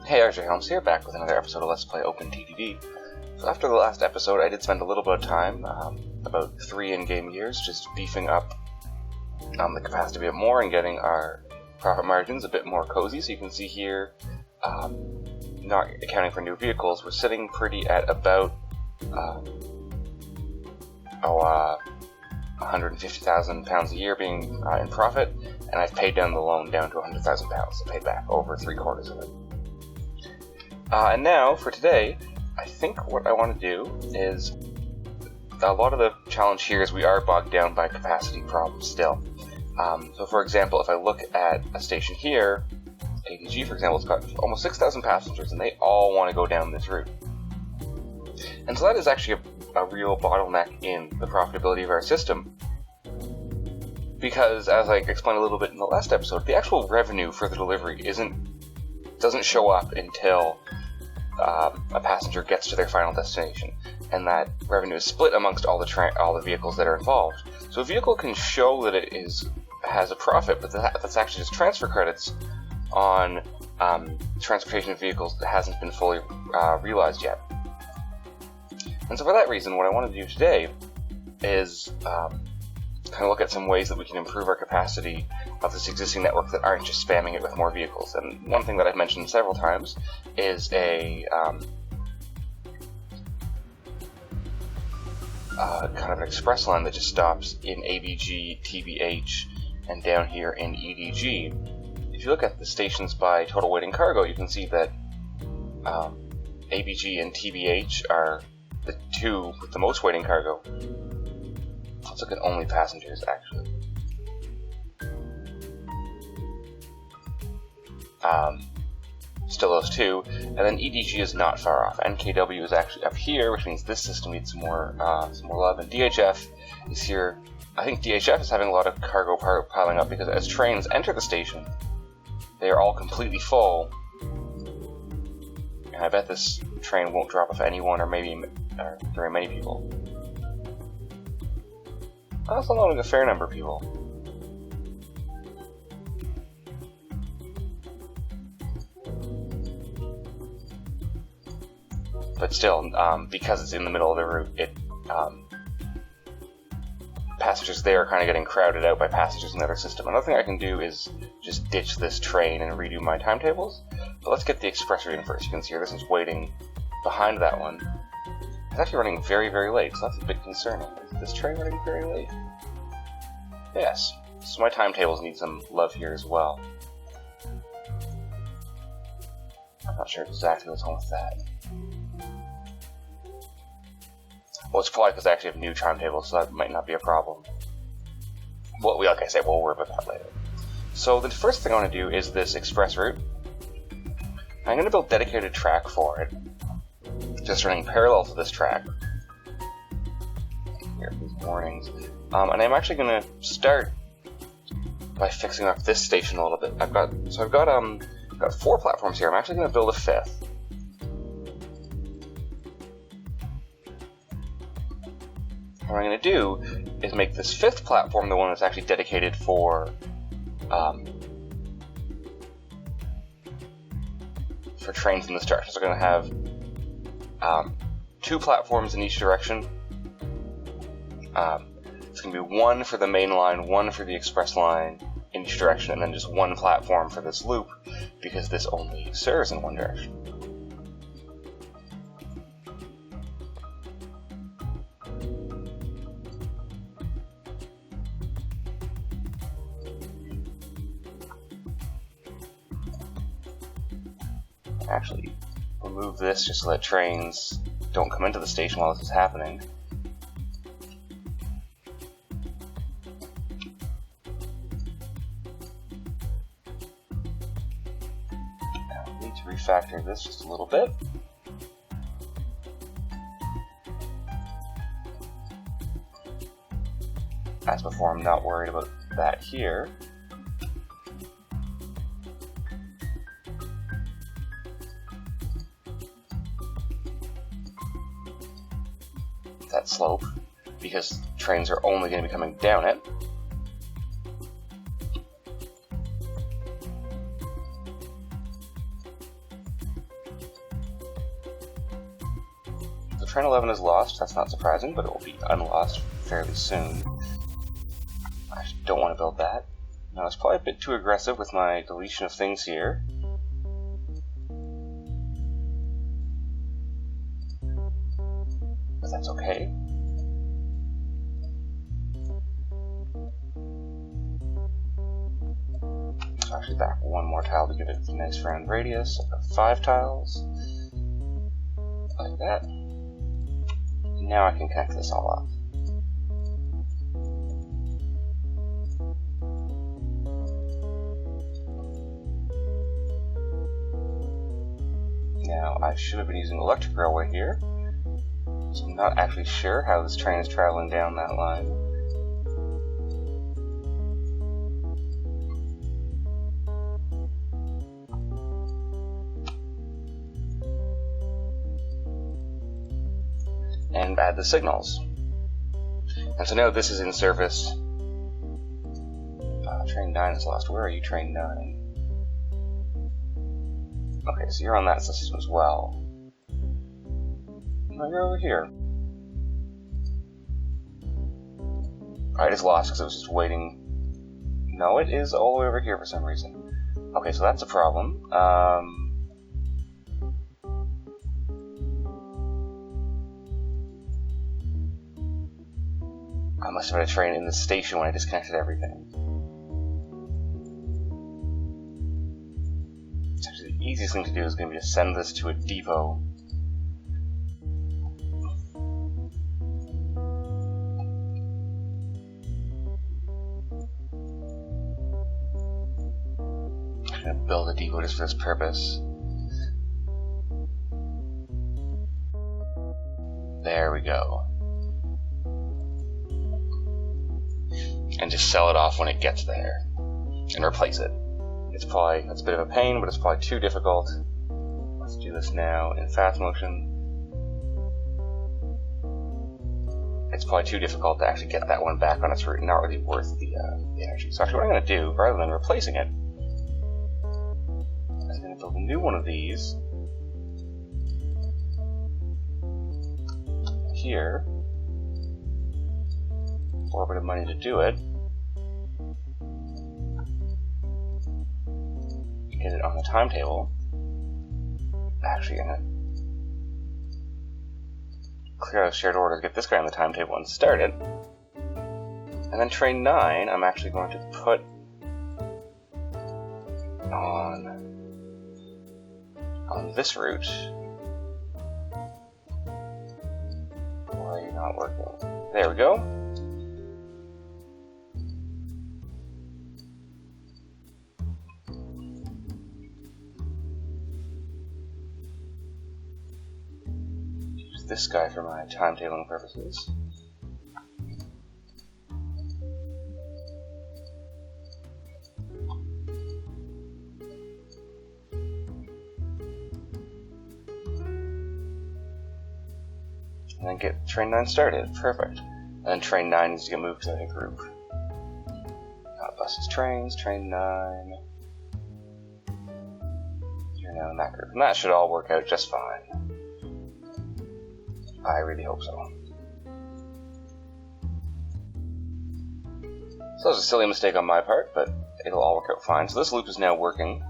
Hey, RJ Helms here, back with another episode of Let's Play OpenTTD. So after the last episode, I did spend a little bit of time, about 3 in-game years, just beefing up the capacity a bit more and getting our profit margins a bit more cozy. So you can see here, not accounting for new vehicles, we're sitting pretty at about £150,000 a year being in profit, and I've paid down the loan down to £100,000, so paid back over 3/4 of it. And now, for today, I think what I want to do is, a lot of the challenge here is we are bogged down by capacity problems still. So for example, if I look at a station here, ADG for example, it's got almost 6,000 passengers, and they all want to go down this route. And so that is actually a real bottleneck in the profitability of our system. Because, as I explained a little bit in the last episode, the actual revenue for the delivery doesn't show up until a passenger gets to their final destination, and that revenue is split amongst all the vehicles that are involved. So a vehicle can show that it has a profit, but that's actually just transfer credits on transportation of vehicles that hasn't been fully realized yet. And so for that reason, what I want to do today is kind of look at some ways that we can improve our capacity of this existing network that aren't just spamming it with more vehicles. And one thing that I've mentioned several times is a kind of an express line that just stops in ABG, TBH, and down here in EDG. If you look at the stations by total weight and cargo, you can see that ABG and TBH are the two with the most weight and cargo. Let's look at only passengers, actually. Still those two, and then EDG is not far off. NKW is actually up here, which means this system needs some more love, and DHF is here. I think DHF is having a lot of cargo piling up because as trains enter the station, they are all completely full, and I bet this train won't drop off anyone or maybe very many people. That's unloading a fair number of people. But still, because it's in the middle of the route, passengers there are kind of getting crowded out by passengers in the other system. Another thing I can do is just ditch this train and redo my timetables. But let's get the express route in first. You can see here this is waiting behind that one. It's actually running very, very late, so that's a bit concerning. Is this train running very late? Yes. So my timetables need some love here as well. I'm not sure exactly what's wrong with that. Well, it's probably because I actually have new timetables, so that might not be a problem. Well, like I said, we'll worry about that later. So the first thing I want to do is this express route. I'm going to build dedicated track for it, just running parallel to this track. Here are these warnings. And I'm actually going to start by fixing up this station a little bit. I've got 4 platforms here. I'm actually going to build a 5th. What I'm going to do is make this 5th platform the one that's actually dedicated for trains in this direction. So we're going to have 2 platforms in each direction. It's going to be 1 for the main line, 1 for the express line in each direction, and then just 1 platform for this loop, because this only serves in one direction. Actually, remove this just so that trains don't come into the station while this is happening. Now, I need to refactor this just a little bit. As before, I'm not worried about that here. That slope, because trains are only going to be coming down it. train 11 is lost. That's not surprising, but it will be unlost fairly soon. I don't want to build that. Now, it's probably a bit too aggressive with my deletion of things here. But that's okay. So actually back one more tile to give it a nice round radius of 5 tiles. Like that. Now I can connect this all up. Now, I should have been using electric railway here, so I'm not actually sure how this train is traveling down that line. And add the signals. And so now this is in service. Train 9 is lost. Where are you, train 9? Okay, so you're on that system as well. No, you're over here. Alright, it's lost because it was just waiting. No, it is all the way over here for some reason. Okay, so that's a problem. I must have had a train in the station when I disconnected everything. Actually, the easiest thing to do is going to be to send this to a depot. I'm going to build a depot just for this purpose. There we go. And just sell it off when it gets there. And replace it. It's a bit of a pain, but it's probably too difficult. Let's do this now in fast motion. It's probably too difficult to actually get that one back on its route, not really worth the energy. So actually what I'm going to do, rather than replacing it, I'm going to build a new one of these. Here. For a bit of money to do it. Get it on the timetable. Actually, I'm gonna clear out shared orders, get this guy on the timetable and start it. And then train 9, I'm actually going to put on this route. Why are you not working? There we go. This guy for my timetabling purposes. And then get train 9 started. Perfect. And then train 9 needs to get moved to the group. Buses, trains, train 9. You're now in that group. And that should all work out just fine. I really hope so. So that was a silly mistake on my part, but it'll all work out fine. So this loop is now working.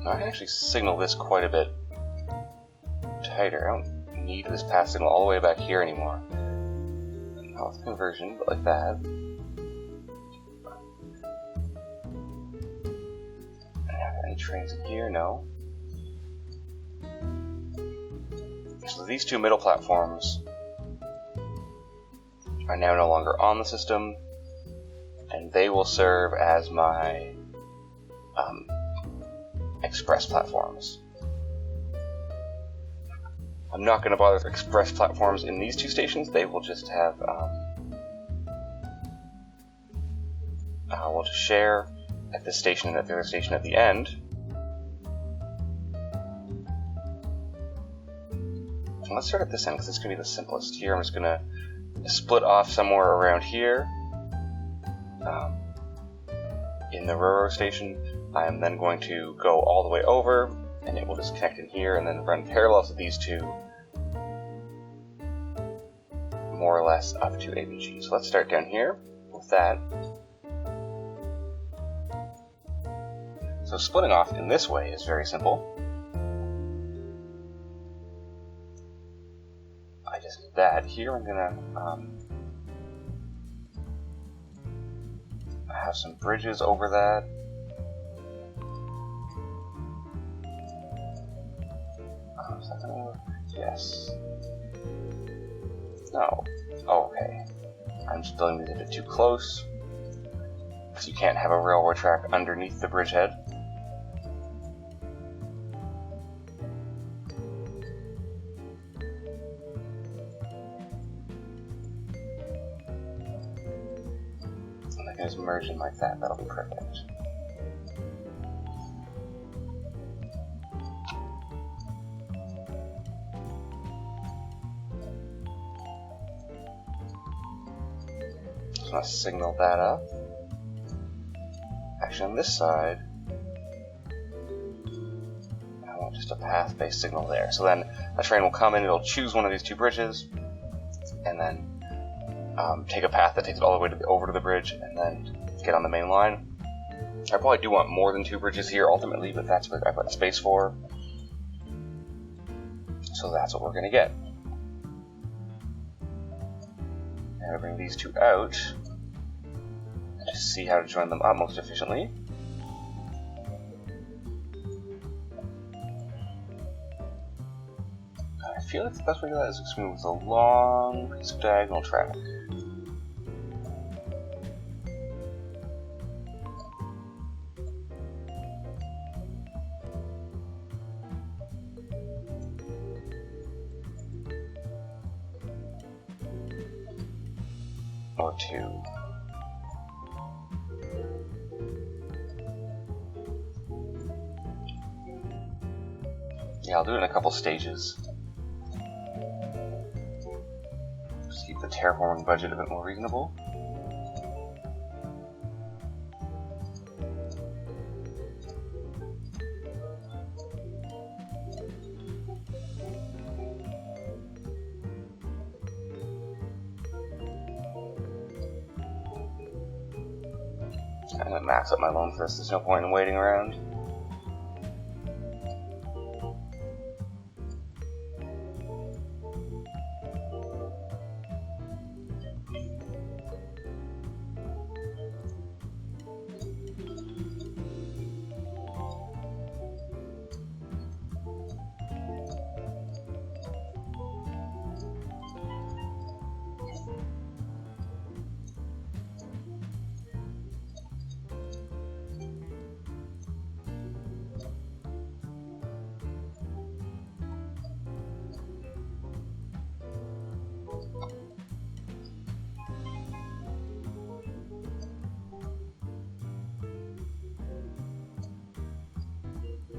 I can actually signal this quite a bit tighter. I don't need this pass signal all the way back here anymore. Not with conversion, but like that. Any trains in here? No. So these two middle platforms are now no longer on the system, and they will serve as my express platforms. I'm not going to bother with express platforms in these two stations. They will just have, we'll just share at this station and at the other station at the end. And let's start at this end because it's going to be the simplest. Here I'm just going to split off somewhere around here in the railroad station. I am then going to go all the way over, and it will just connect in here and then run parallel to these two, more or less up to ABG. So let's start down here with that. So splitting off in this way is very simple. I just did that. Here I'm gonna have some bridges over that. Is that gonna work? Yes. No. Oh, okay. I'm just building these a bit too close, because you can't have a railroad track underneath the bridgehead. And I can just merge in like that. That'll be perfect. I'm going to signal that up. Actually, on this side, I want just a path-based signal there. So then a train will come in, it'll choose one of these two bridges, and then take a path that takes it all the way over to the bridge, and then get on the main line. I probably do want more than two bridges here ultimately, but that's what I've got space for. So that's what we're going to get. Now I bring these two out and just see how to join them up most efficiently. I feel like the best way to do that is just move with a long piece of diagonal track. Or two. Yeah, I'll do it in a couple stages. Just keep the terraforming budget a bit more reasonable. I'm going to max up my loan first, there's no point in waiting around.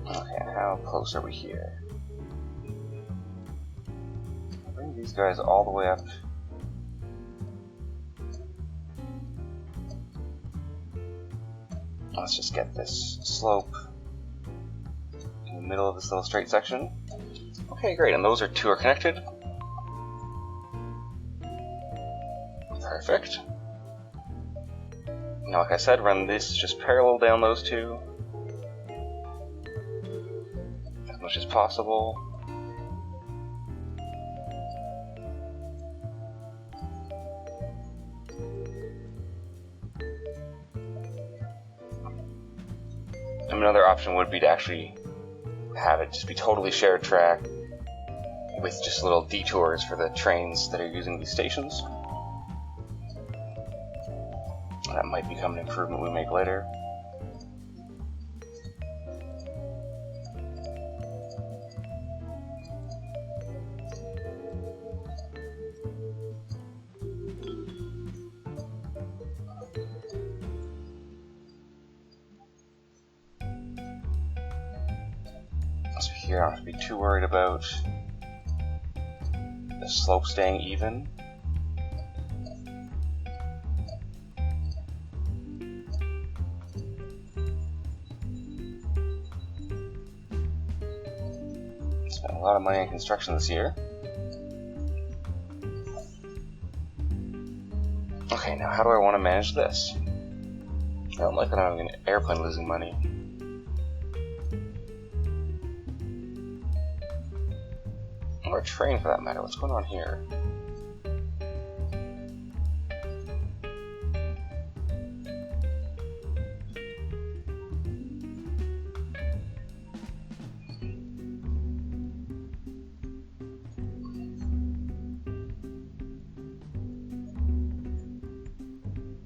Okay, how close are we here? I'll bring these guys all the way up. Let's just get this slope in the middle of this little straight section. Okay, great, and those two are connected. Perfect. Now, like I said, run this just parallel down those two as much as possible. Another option would be to actually have it just be totally shared track with just little detours for the trains that are using these stations. That might become an improvement we make later. here I don't have to be too worried about the slope staying even. Spent a lot of money on construction this year. Okay, now how do I want to manage this? I don't like that I'm having an airplane losing money. Or a train for that matter. What's going on here?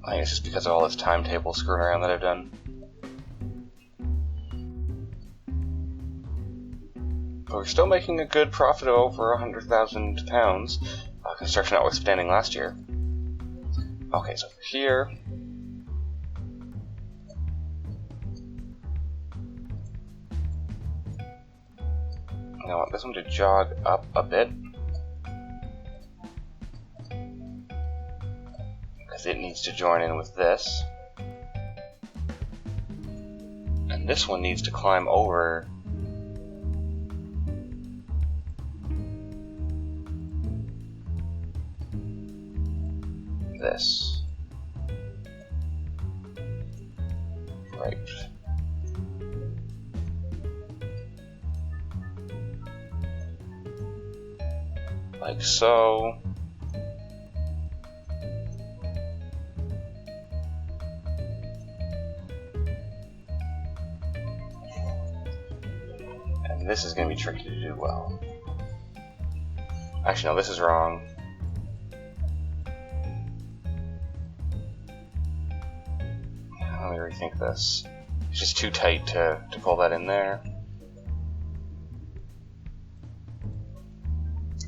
I think it's just because of all this timetable screwing around that I've done. But we're still making a good profit of over £100,000, construction notwithstanding last year. Okay, so here, I want this one to jog up a bit, because it needs to join in with this. And this one needs to climb over this. Right. Like so. And this is going to be tricky to do well. Actually, no, this is wrong. Let me rethink this. It's just too tight to pull that in there.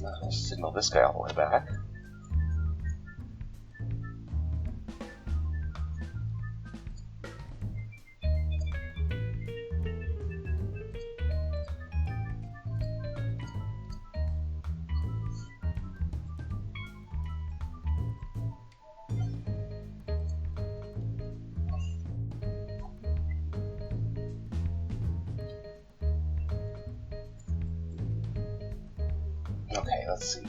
I'll signal this guy all the way back. Okay, let's see.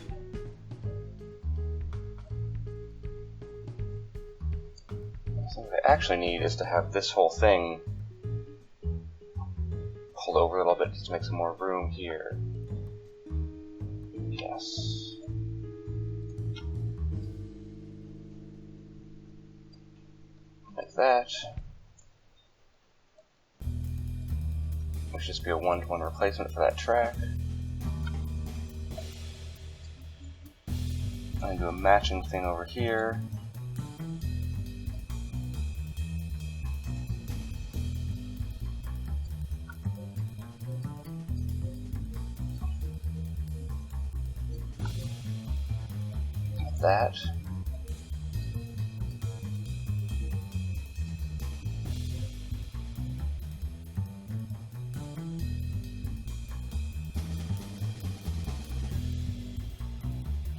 So what I actually need is to have this whole thing pulled over a little bit just to make some more room here. Yes. Like that. Which should just be a one-to-one replacement for that track. I'm going to do a matching thing over here. Like that.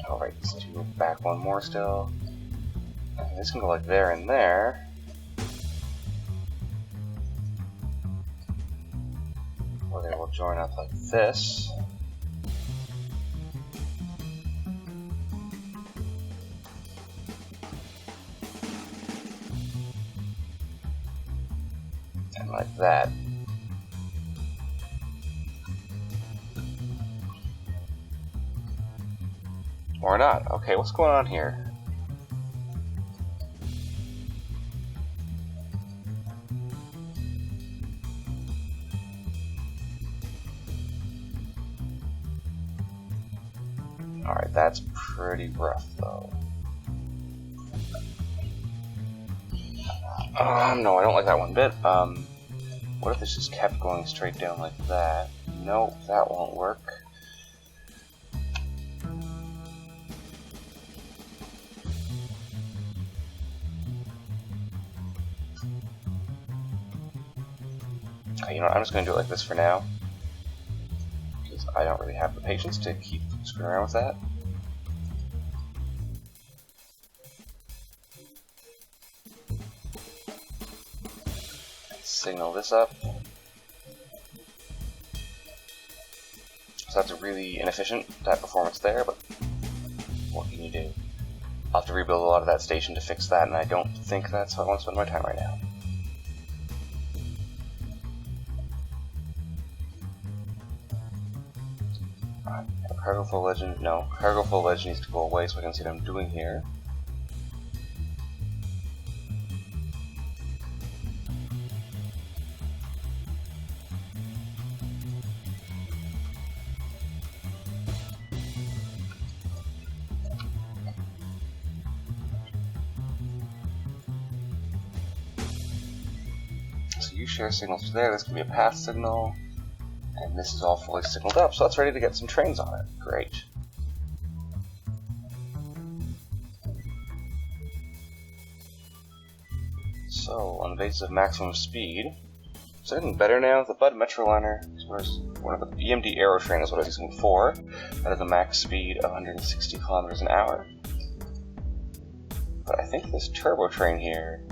Alright, let's do back one more still. And this can go like there and there. Or they will join up like this. And like that. Or not. Okay, what's going on here? Alright, that's pretty rough though. No, I don't like that one bit. What if this just kept going straight down like that? Nope, that won't work. Okay, you know what, I'm just going to do it like this for now. because I don't really have the patience to keep screwing around with that. Signal this up. So that's really inefficient, that performance there, but what can you do? I'll have to rebuild a lot of that station to fix that, and I don't think that's how I want to spend my time right now. Cargo flow legend, no. Cargo flow legend needs to go away so I can see what I'm doing here. So you share signals to there, this can be a path signal. And this is all fully signaled up, so that's ready to get some trains on it. Great. So, on the basis of maximum speed, is anything better now? The Bud Metroliner is one of the EMD Aerotrain is what I was using before. That has a max speed of 160 kilometers an hour. But I think this turbo train here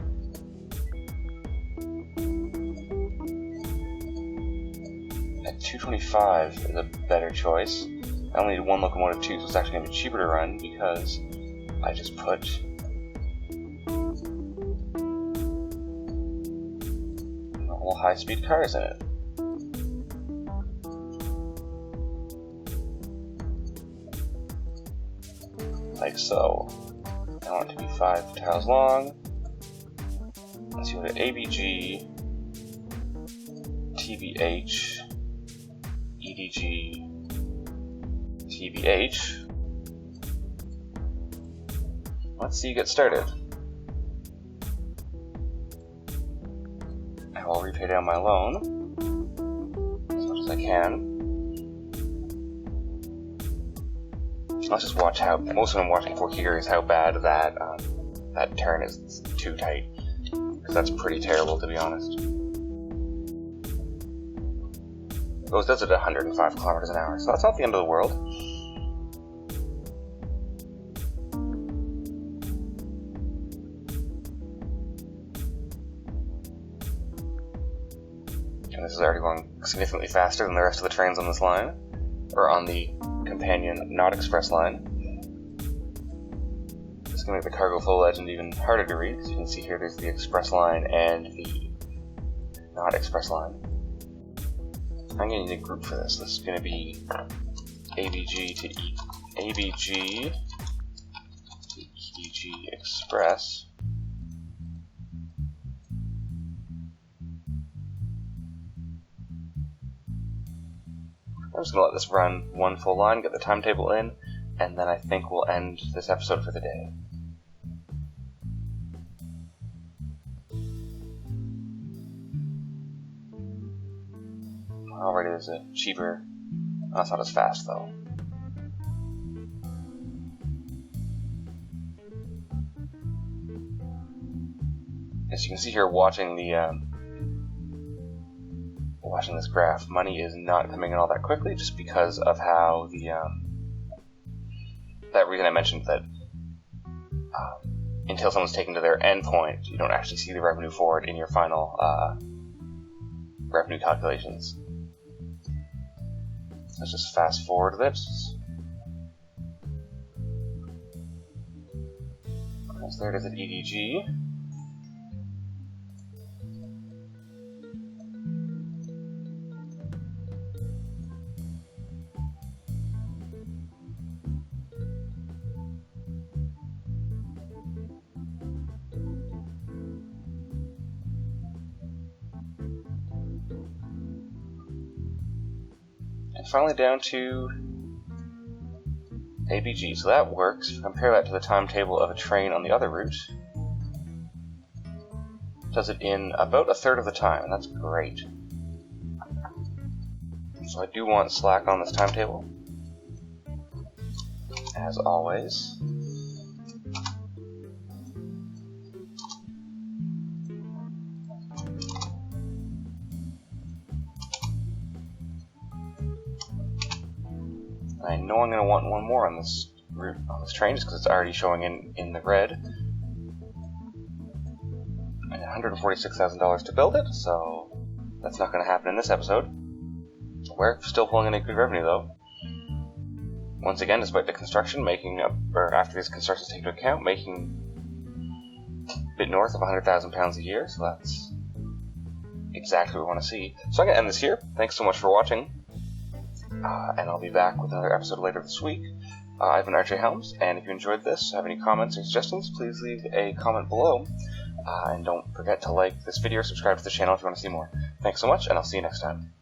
at 225 is a better choice. I only need one locomotive too, so it's actually going to be cheaper to run because I just put normal high-speed cars in it. Like so. I want it to be 5 tiles long. Let's go to ABG, TBH, EDG, TBH. Let's see you get started. I will repay down my loan as much as I can. Let's just watch how, most of what I'm watching for here is how bad that that turn is too tight. Because that's pretty terrible, to be honest. It does it at 105 kilometers an hour, so that's not the end of the world. And this is already going significantly faster than the rest of the trains on this line, or on the companion not express line. This is going to make the cargo flow legend even harder to read, because you can see here there's the express line and the not express line. I'm going to need a group for this. This is going to be ABG to ABG to EG Express. I'm just going to let this run one full line, get the timetable in, and then I think we'll end this episode for the day. Already there's a cheaper, that's not as fast though. As you can see here, watching this graph, money is not coming in all that quickly, just because of how the that reason I mentioned that until someone's taken to their endpoint, you don't actually see the revenue for it in your final revenue calculations. Let's just fast forward this. So there it is at EDG. And finally down to ABG, so that works. Compare that to the timetable of a train on the other route. Does it in about a third of the time, and that's great. So I do want slack on this timetable, as always. I know I'm going to want one more on this route, on this train, just because it's already showing in the red. And $146,000 to build it, so that's not going to happen in this episode. We're still pulling in a good revenue, though. Once again, despite the construction, after these constructions take into account, making a bit north of £100,000 a year, so that's exactly what we want to see. So I'm going to end this here. Thanks so much for watching, and I'll be back with another episode later this week. I've been RJ Helms, and if you enjoyed this, have any comments or suggestions, please leave a comment below. And don't forget to like this video or subscribe to the channel if you want to see more. Thanks so much, and I'll see you next time.